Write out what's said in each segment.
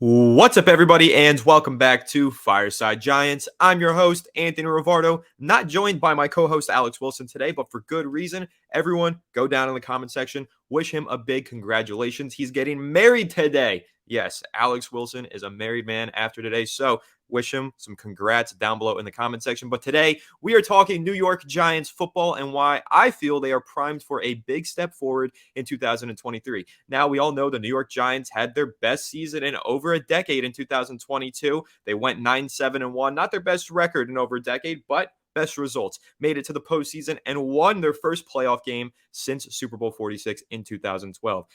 What's up, everybody, and welcome back to Fireside Giants. I'm your host, Anthony Rivardo, not joined by my co-host, Alex Wilson, today, but for good reason. Everyone, go down in the comment section, wish him a big congratulations. He's getting married today. Yes, Alex Wilson is a married man after today, so wish him some congrats down below in the comment section. But today, we are talking New York Giants football and why I feel they are primed for a big step forward in 2023. Now, we all know the New York Giants had their best season in over a decade in 2022. They went 9-7-1, not their best record in over a decade, but best results. Made it to the postseason and won their first playoff game since Super Bowl 46 in 2012.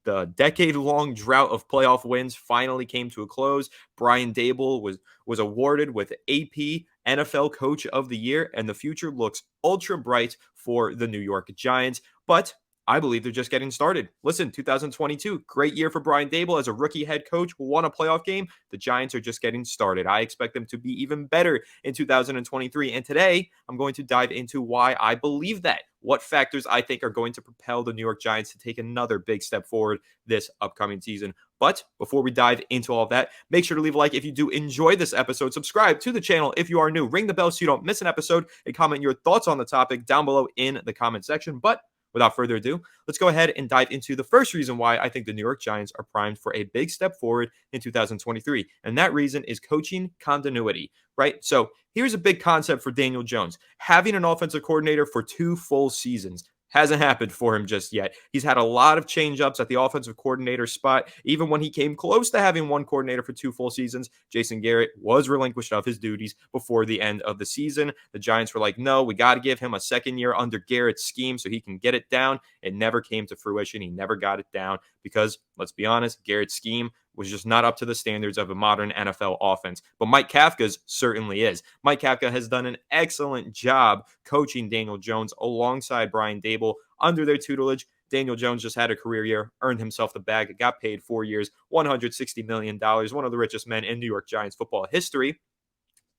The decade-long drought of playoff wins finally came to a close. Brian Daboll was awarded with AP NFL Coach of the Year, and the future looks ultra bright for the New York Giants. But I believe they're just getting started. Listen, 2022, great year for Brian Daboll as a rookie head coach, won a playoff game. The Giants are just getting started. I expect them to be even better in 2023. And today, I'm going to dive into why I believe that, what factors I think are going to propel the New York Giants to take another big step forward this upcoming season. But before we dive into all of that, make sure to leave a like if you do enjoy this episode. Subscribe to the channel if you are new. Ring the bell so you don't miss an episode, and comment your thoughts on the topic down below in the comment section. But without further ado, let's go ahead and dive into the first reason why I think the New York Giants are primed for a big step forward in 2023. And that reason is coaching continuity, right? So here's a big concept for Daniel Jones. Having an offensive coordinator for 2 full seasons hasn't happened for him just yet. He's had a lot of change-ups at the offensive coordinator spot. Even when he came close to having one coordinator for 2 full seasons, Jason Garrett was relinquished of his duties before the end of the season. The Giants were like, no, we got to give him a second year under Garrett's scheme so he can get it down. It never came to fruition. He never got it down because, let's be honest, Garrett's scheme was just not up to the standards of a modern NFL offense. But Mike Kafka's certainly is. Mike Kafka has done an excellent job coaching Daniel Jones alongside Brian Daboll under their tutelage. Daniel Jones just had a career year, earned himself the bag, got paid 4 years, $160 million, one of the richest men in New York Giants football history.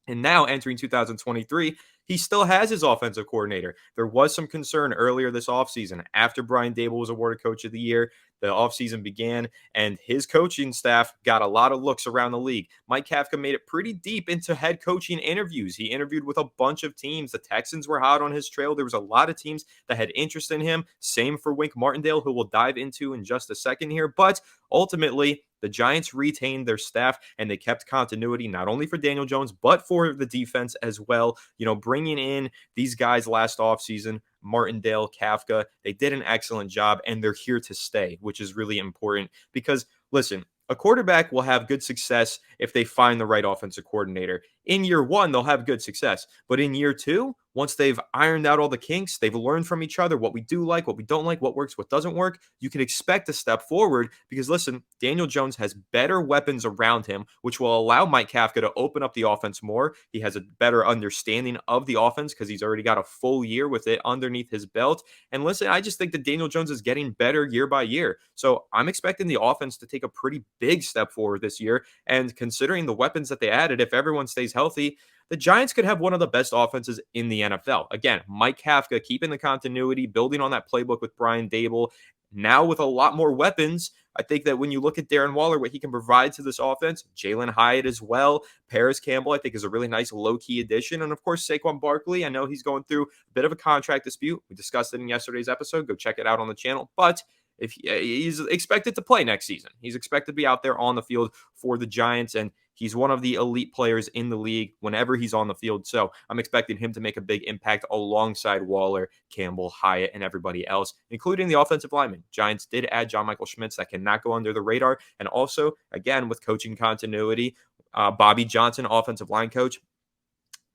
And now entering 2023, he still has his offensive coordinator. There was some concern earlier this offseason after Brian Daboll was awarded Coach of the Year. The offseason began, and his coaching staff got a lot of looks around the league. Mike Kafka made it pretty deep into head coaching interviews. He interviewed with a bunch of teams. The Texans were hot on his trail. There was a lot of teams that had interest in him. Same for Wink Martindale, who we'll dive into in just a second here. But ultimately, the Giants retained their staff and they kept continuity, not only for Daniel Jones, but for the defense as well. You know, bringing in these guys last offseason, Martindale, Kafka, they did an excellent job and they're here to stay, which is really important because, listen, a quarterback will have good success if they find the right offensive coordinator. In year 1, they'll have good success. But in year 2, once they've ironed out all the kinks, they've learned from each other what we do like, what we don't like, what works, what doesn't work, you can expect a step forward because, listen, Daniel Jones has better weapons around him, which will allow Mike Kafka to open up the offense more. He has a better understanding of the offense because he's already got a full year with it underneath his belt. And listen, I just think that Daniel Jones is getting better year by year. So I'm expecting the offense to take a pretty big step forward this year. And considering the weapons that they added, if everyone stays healthy, the Giants could have one of the best offenses in the NFL. Again, Mike Kafka keeping the continuity, building on that playbook with Brian Daboll. Now with a lot more weapons, I think that when you look at Darren Waller, what he can provide to this offense, Jalen Hyatt as well, Paris Campbell, I think is a really nice low-key addition. And of course, Saquon Barkley, I know he's going through a bit of a contract dispute. We discussed it in yesterday's episode. Go check it out on the channel. But if he's expected to play next season, he's expected to be out there on the field for the Giants, and he's one of the elite players in the league whenever he's on the field. So I'm expecting him to make a big impact alongside Waller, Campbell, Hyatt, and everybody else, including the offensive linemen. Giants did add John Michael Schmitz that cannot go under the radar. And also, again, with coaching continuity, Bobby Johnson, offensive line coach,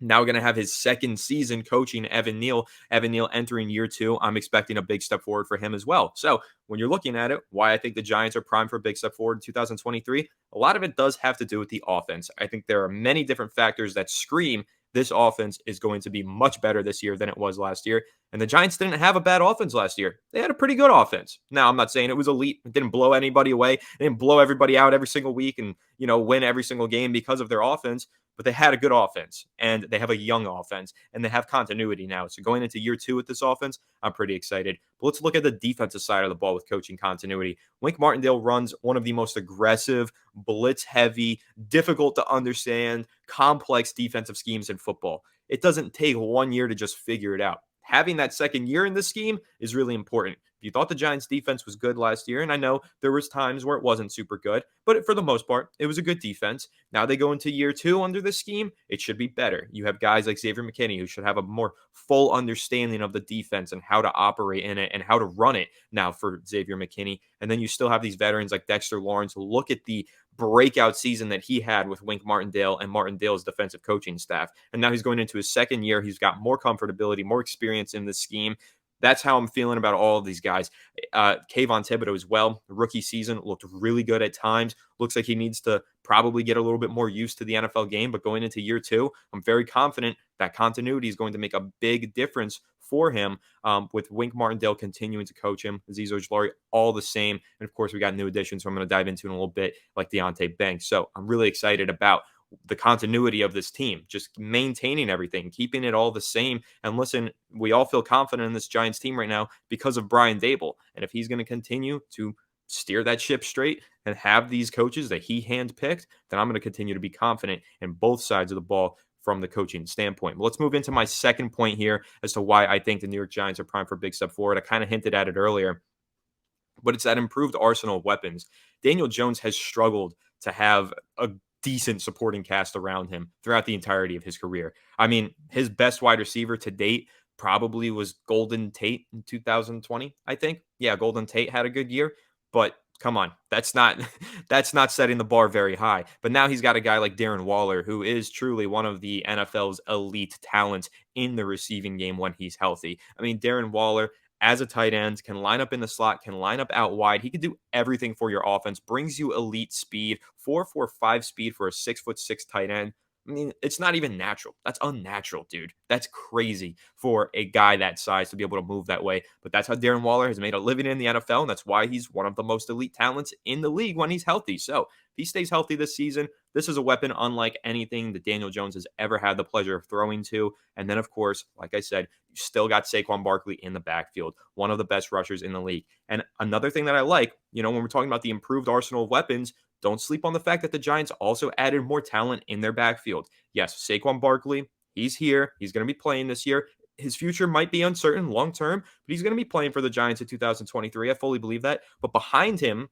now going to have his second season coaching Evan Neal. Evan Neal entering year 2. I'm expecting a big step forward for him as well. So when you're looking at it, why I think the Giants are primed for a big step forward in 2023, a lot of it does have to do with the offense. I think there are many different factors that scream this offense is going to be much better this year than it was last year. And the Giants didn't have a bad offense last year. They had a pretty good offense. Now, I'm not saying it was elite. It didn't blow anybody away. It didn't blow everybody out every single week and, win every single game because of their offense. but they had a good offense and they have a young offense and they have continuity now. So going into year 2 with this offense, I'm pretty excited. But let's look at the defensive side of the ball with coaching continuity. Wink Martindale runs one of the most aggressive, blitz heavy, difficult to understand, complex defensive schemes in football. It doesn't take 1 year to just figure it out. Having that second year in the scheme is really important. If you thought the Giants defense was good last year, and I know there was times where it wasn't super good, but for the most part, it was a good defense. Now they go into year 2 under this scheme, it should be better. You have guys like Xavier McKinney who should have a more full understanding of the defense and how to operate in it and how to run it now for Xavier McKinney. And then you still have these veterans like Dexter Lawrence. Look at the breakout season that he had with Wink Martindale and Martindale's defensive coaching staff. And now he's going into his second year. He's got more comfortability, more experience in this scheme. That's how I'm feeling about all of these guys. Kayvon Thibodeau as well. The rookie season looked really good at times. Looks like he needs to probably get a little bit more used to the NFL game. But going into year 2, I'm very confident that continuity is going to make a big difference for him with Wink Martindale continuing to coach him. Azeez Ojulari, all the same. And of course, we got new additions, so I'm going to dive into in a little bit, like Deonte Banks. So I'm really excited about the continuity of this team, just maintaining everything, keeping it all the same. And listen, we all feel confident in this Giants team right now because of Brian Daboll. And if he's going to continue to steer that ship straight and have these coaches that he handpicked, then I'm going to continue to be confident in both sides of the ball from the coaching standpoint. But let's move into my second point here as to why I think the New York Giants are primed for a big step forward. I kind of hinted at it earlier, but it's that improved arsenal of weapons. Daniel Jones has struggled to have a decent supporting cast around him throughout the entirety of his career. I mean, his best wide receiver to date probably was Golden Tate in 2020, I think. Yeah, Golden Tate had a good year, but come on, that's not that's not setting the bar very high. But now he's got a guy like Darren Waller, who is truly one of the NFL's elite talents in the receiving game when he's healthy. I mean, Darren Waller, as a tight end, can line up in the slot, can line up out wide. He can do everything for your offense, brings you elite speed, 4.45 speed for a 6'6" tight end. I mean, it's not even natural. That's unnatural, dude. That's crazy for a guy that size to be able to move that way. But that's how Darren Waller has made a living in the NFL, and that's why he's one of the most elite talents in the league when he's healthy. So if he stays healthy this season, this is a weapon unlike anything that Daniel Jones has ever had the pleasure of throwing to. And then, of course, like I said, you still got Saquon Barkley in the backfield, one of the best rushers in the league. And another thing that I like, when we're talking about the improved arsenal of weapons, don't sleep on the fact that the Giants also added more talent in their backfield. Yes, Saquon Barkley, he's here. He's going to be playing this year. His future might be uncertain long term, but he's going to be playing for the Giants in 2023. I fully believe that. But behind him,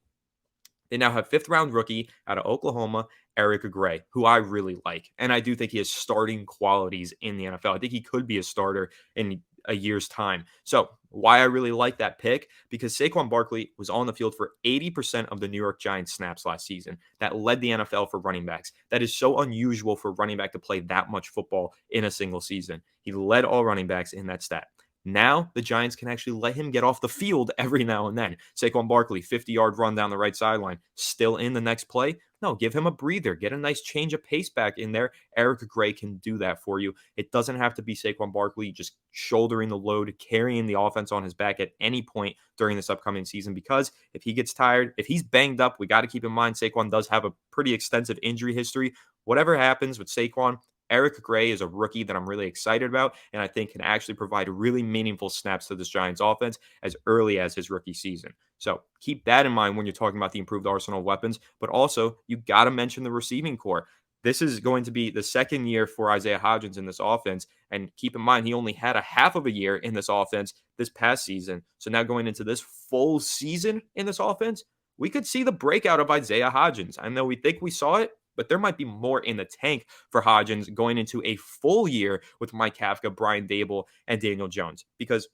they now have 5th-round rookie out of Oklahoma, Eric Gray, who I really like. And I do think he has starting qualities in the NFL. I think he could be a starter in a year's time. So why I really like that pick, because Saquon Barkley was on the field for 80% of the New York Giants snaps last season. That led the NFL for running backs. That is so unusual for a running back to play that much football in a single season. He led all running backs in that stat. Now the Giants can actually let him get off the field every now and then. Saquon Barkley, 50-yard run down the right sideline, still in the next play. No, give him a breather. Get a nice change of pace back in there. Eric Gray can do that for you. It doesn't have to be Saquon Barkley just shouldering the load, carrying the offense on his back at any point during this upcoming season, because if he gets tired, if he's banged up, we got to keep in mind Saquon does have a pretty extensive injury history. Whatever happens with Saquon, Eric Gray is a rookie that I'm really excited about and I think can actually provide really meaningful snaps to this Giants offense as early as his rookie season. So keep that in mind when you're talking about the improved arsenal of weapons, but also you got to mention the receiving core. This is going to be the second year for Isaiah Hodgins in this offense. And keep in mind, he only had a half of a year in this offense this past season. So now going into this full season in this offense, we could see the breakout of Isaiah Hodgins. I know we think we saw it, but there might be more in the tank for Hodgins going into a full year with Mike Kafka, Brian Daboll, and Daniel Jones. Because,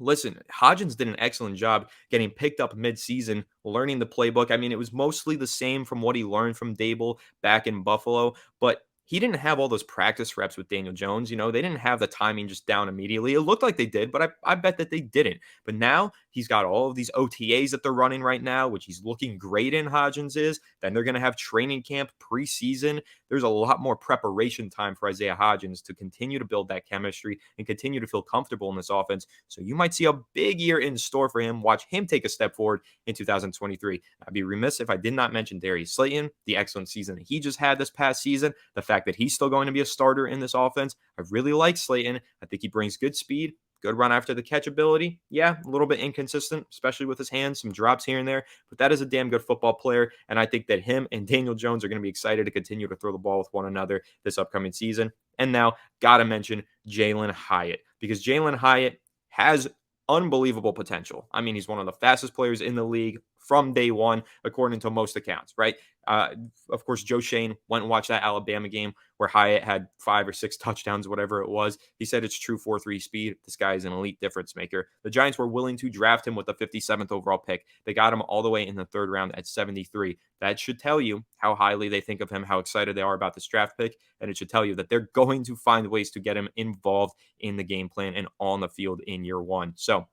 listen, Hodgins did an excellent job getting picked up mid-season, learning the playbook. I mean, it was mostly the same from what he learned from Daboll back in Buffalo, but he didn't have all those practice reps with Daniel Jones. They didn't have the timing just down immediately. It looked like they did, but I bet that they didn't. But now he's got all of these OTAs that they're running right now, which he's looking great in, Hodgins is. Then they're going to have training camp preseason. There's a lot more preparation time for Isaiah Hodgins to continue to build that chemistry and continue to feel comfortable in this offense. So you might see a big year in store for him. Watch him take a step forward in 2023. I'd be remiss if I did not mention Darius Slayton, the excellent season that he just had this past season, the fact that he's still going to be a starter in this offense. I really like Slayton. I think he brings good speed, good run after the catch ability. Yeah, a little bit inconsistent, especially with his hands, some drops here and there, but that is a damn good football player. And I think that him and Daniel Jones are going to be excited to continue to throw the ball with one another this upcoming season. And now, got to mention Jalen Hyatt, because Jalen Hyatt has unbelievable potential. I mean, he's one of the fastest players in the league from day one, according to most accounts, right? Uh, of course, Joe Shane went and watched that Alabama game where Hyatt had 5 or 6 touchdowns, whatever it was. He said it's true 4.3 speed. This guy is an elite difference maker. The Giants were willing to draft him with the 57th overall pick. They got him all the way in the 3rd round at 73. That should tell you how highly they think of him, how excited they are about this draft pick, and it should tell you that they're going to find ways to get him involved in the game plan and on the field in year one. So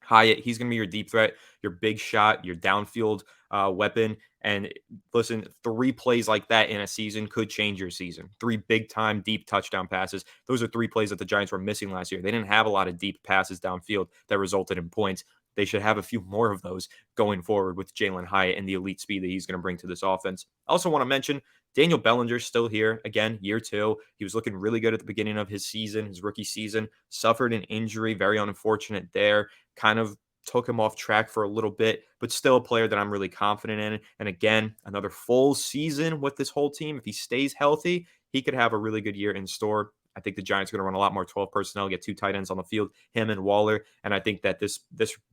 Hyatt, he's going to be your deep threat, your big shot, your downfield weapon. And listen, 3 plays like that in a season could change your season. 3 big-time, deep touchdown passes. Those are 3 plays that the Giants were missing last year. They didn't have a lot of deep passes downfield that resulted in points. They should have a few more of those going forward with Jalen Hyatt and the elite speed that he's going to bring to this offense. I also want to mention Daniel Bellinger's still here. Again, year 2. He was looking really good at the beginning of his season, his rookie season. Suffered an injury, very unfortunate there. Kind of took him off track for a little bit, but still a player that I'm really confident in. And again, another full season with this whole team. If he stays healthy, he could have a really good year in store. I think the Giants are going to run a lot more 12 personnel, get 2 tight ends on the field, him and Waller. And I think that this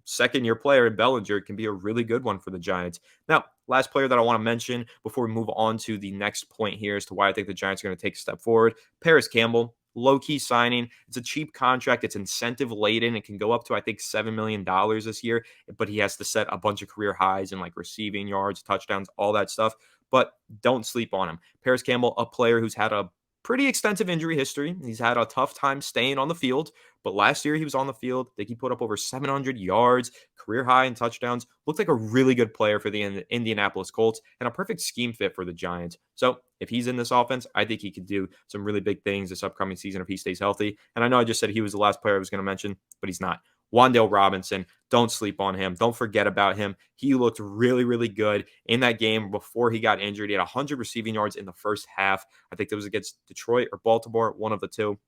second-year player in Bellinger can be a really good one for the Giants. Now, last player that I want to mention before we move on to the next point here as to why I think the Giants are going to take a step forward. Paris Campbell. Low-key signing. It's a cheap contract. It's incentive-laden. It can go up to, I think, $7 million this year, but he has to set a bunch of career highs in like receiving yards, touchdowns, all that stuff. But don't sleep on him. Paris Campbell, a player who's had a pretty extensive injury history. He's had a tough time staying on the field, but last year he was on the field. I think he put up over 700 yards, career high in touchdowns. Looked like a really good player for the Indianapolis Colts and a perfect scheme fit for the Giants. So if he's in this offense, I think he could do some really big things this upcoming season if he stays healthy. And I know I just said he was the last player I was going to mention, but he's not. Wan'Dale Robinson, don't sleep on him. Don't forget about him. He looked really, really good in that game before he got injured. He had 100 receiving yards in the first half. I think that was against Detroit or Baltimore, one of the two.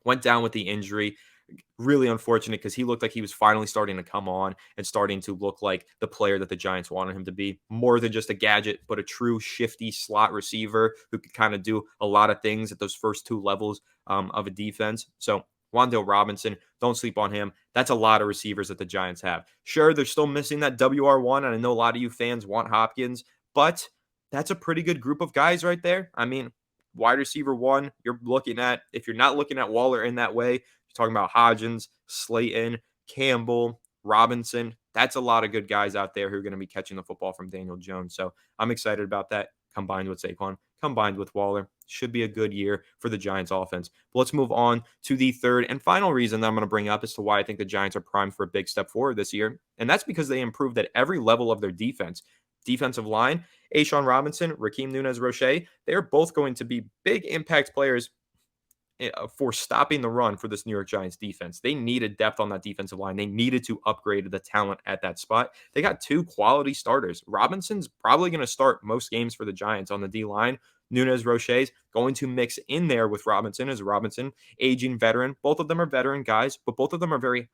Went down with the injury. Really unfortunate because he looked like he was finally starting to come on and starting to look like the player that the Giants wanted him to be. More than just a gadget, but a true shifty slot receiver who could kind of do a lot of things at those first 2 levels of a defense. So Wan'Dale Robinson, don't sleep on him. That's a lot of receivers that the Giants have. Sure, they're still missing that WR1, and I know a lot of you fans want Hopkins, but that's a pretty good group of guys right there. I mean, wide receiver 1, you're looking at, if you're not looking at Waller in that way, you're talking about Hodgins, Slayton, Campbell, Robinson. That's a lot of good guys out there who are going to be catching the football from Daniel Jones. So I'm excited about that, combined with Saquon, combined with Waller. Should be a good year for the Giants offense. But let's move on to the third and final reason that I'm going to bring up as to why I think the Giants are primed for a big step forward this year. And that's because they improved at every level of their defense. Defensive line, A'Shaun Robinson, Raheem Nunez-Roche, they are both going to be big impact players for stopping the run for this New York Giants defense. They needed depth on that defensive line. They needed to upgrade the talent at that spot. They got 2 quality starters. Robinson's probably going to start most games for the Giants on the D-line. Nunez-Roche's going to mix in there with Robinson as Robinson, aging veteran. Both of them are veteran guys, but both of them are very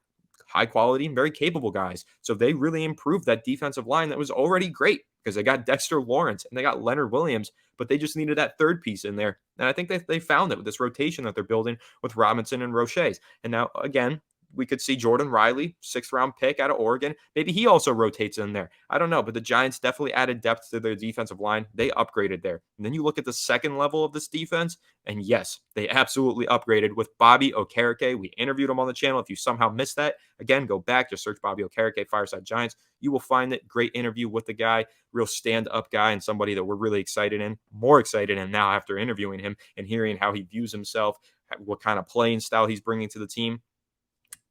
high quality and very capable guys. So they really improved that defensive line that was already great because they got Dexter Lawrence and they got Leonard Williams, but they just needed that third piece in there. And I think they found it with this rotation that they're building with Robinson and Roche's. And now, again, we could see Jordan Riley, 6th-round pick out of Oregon. Maybe he also rotates in there. I don't know, but the Giants definitely added depth to their defensive line. They upgraded there. And then you look at the second level of this defense, and yes, they absolutely upgraded with Bobby Okereke. We interviewed him on the channel. If you somehow missed that, again, go back, just search Bobby Okereke, Fireside Giants. You will find it. Great interview with the guy, real stand-up guy and somebody that we're really excited in, more excited in now after interviewing him and hearing how he views himself, what kind of playing style he's bringing to the team.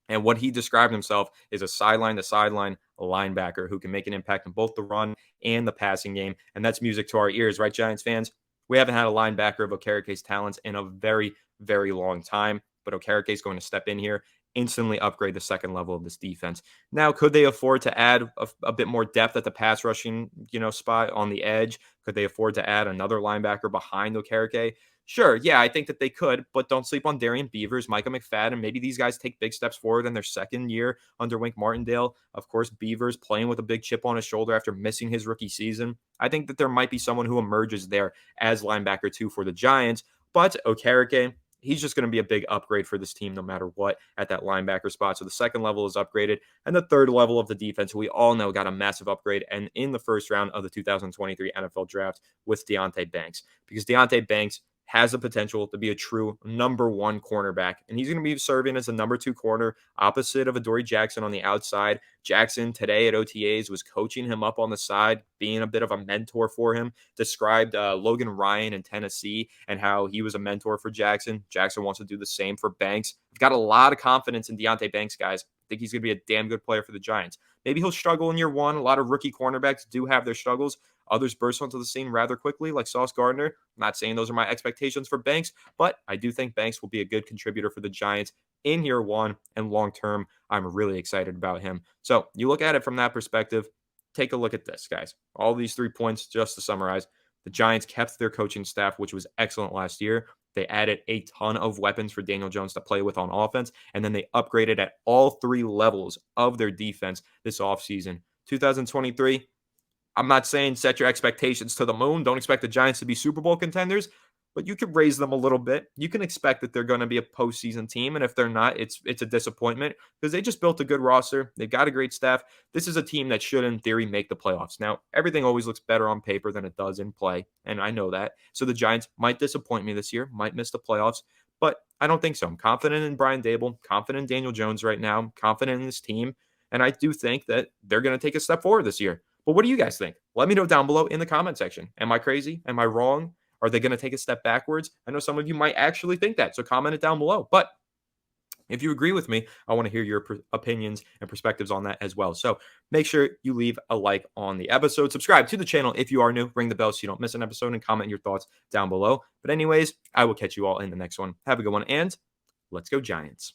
And what he described himself is a sideline-to-sideline linebacker who can make an impact in both the run and the passing game. And that's music to our ears, right, Giants fans? We haven't had a linebacker of Okereke's talents in a very, very long time. But Okereke is going to step in here instantly upgrade the second level of this defense. Now, could they afford to add a bit more depth at the pass rushing, spot on the edge? Could they afford to add another linebacker behind Okereke? Sure, yeah, I think that they could, but don't sleep on Darian Beavers, Micah McFadden. Maybe these guys take big steps forward in their second year under Wink Martindale. Of course, Beavers playing with a big chip on his shoulder after missing his rookie season. I think that there might be someone who emerges there as linebacker two for the Giants, but Okereke, he's just going to be a big upgrade for this team no matter what at that linebacker spot. So the second level is upgraded. And the third level of the defense, we all know, got a massive upgrade. And in the first round of the 2023 NFL draft with Deonte Banks, because Deonte Banks has the potential to be a true number one cornerback. And he's going to be serving as a number two corner opposite of Adoree Jackson on the outside. Jackson today at OTAs was coaching him up on the side, being a bit of a mentor for him, described Logan Ryan in Tennessee and how he was a mentor for Jackson. Jackson wants to do the same for Banks. I've got a lot of confidence in Deonte Banks, guys. I think he's going to be a damn good player for the Giants. Maybe he'll struggle in year one. A lot of rookie cornerbacks do have their struggles. Others burst onto the scene rather quickly, like Sauce Gardner. I'm not saying those are my expectations for Banks, but I do think Banks will be a good contributor for the Giants in year one and long term. I'm really excited about him. So you look at it from that perspective. Take a look at this, guys. All these 3 points, just to summarize. The Giants kept their coaching staff, which was excellent last year. They added a ton of weapons for Daniel Jones to play with on offense, and then they upgraded at all three levels of their defense this offseason. 2023, I'm not saying set your expectations to the moon. Don't expect the Giants to be Super Bowl contenders, but you could raise them a little bit. You can expect that they're going to be a postseason team, and if they're not, it's a disappointment because they just built a good roster. They've got a great staff. This is a team that should, in theory, make the playoffs. Now, everything always looks better on paper than it does in play, and I know that. So the Giants might disappoint me this year, might miss the playoffs, but I don't think so. I'm confident in Brian Dable, confident in Daniel Jones right now, I'm confident in this team, and I do think that they're going to take a step forward this year. But what do you guys think? Let me know down below in the comment section. Am I crazy? Am I wrong? Are they going to take a step backwards? I know some of you might actually think that, so comment it down below. But if you agree with me, I want to hear your opinions and perspectives on that as well. So make sure you leave a like on the episode. Subscribe to the channel if you are new. Ring the bell so you don't miss an episode and comment your thoughts down below. But anyways, I will catch you all in the next one. Have a good one, and let's go Giants.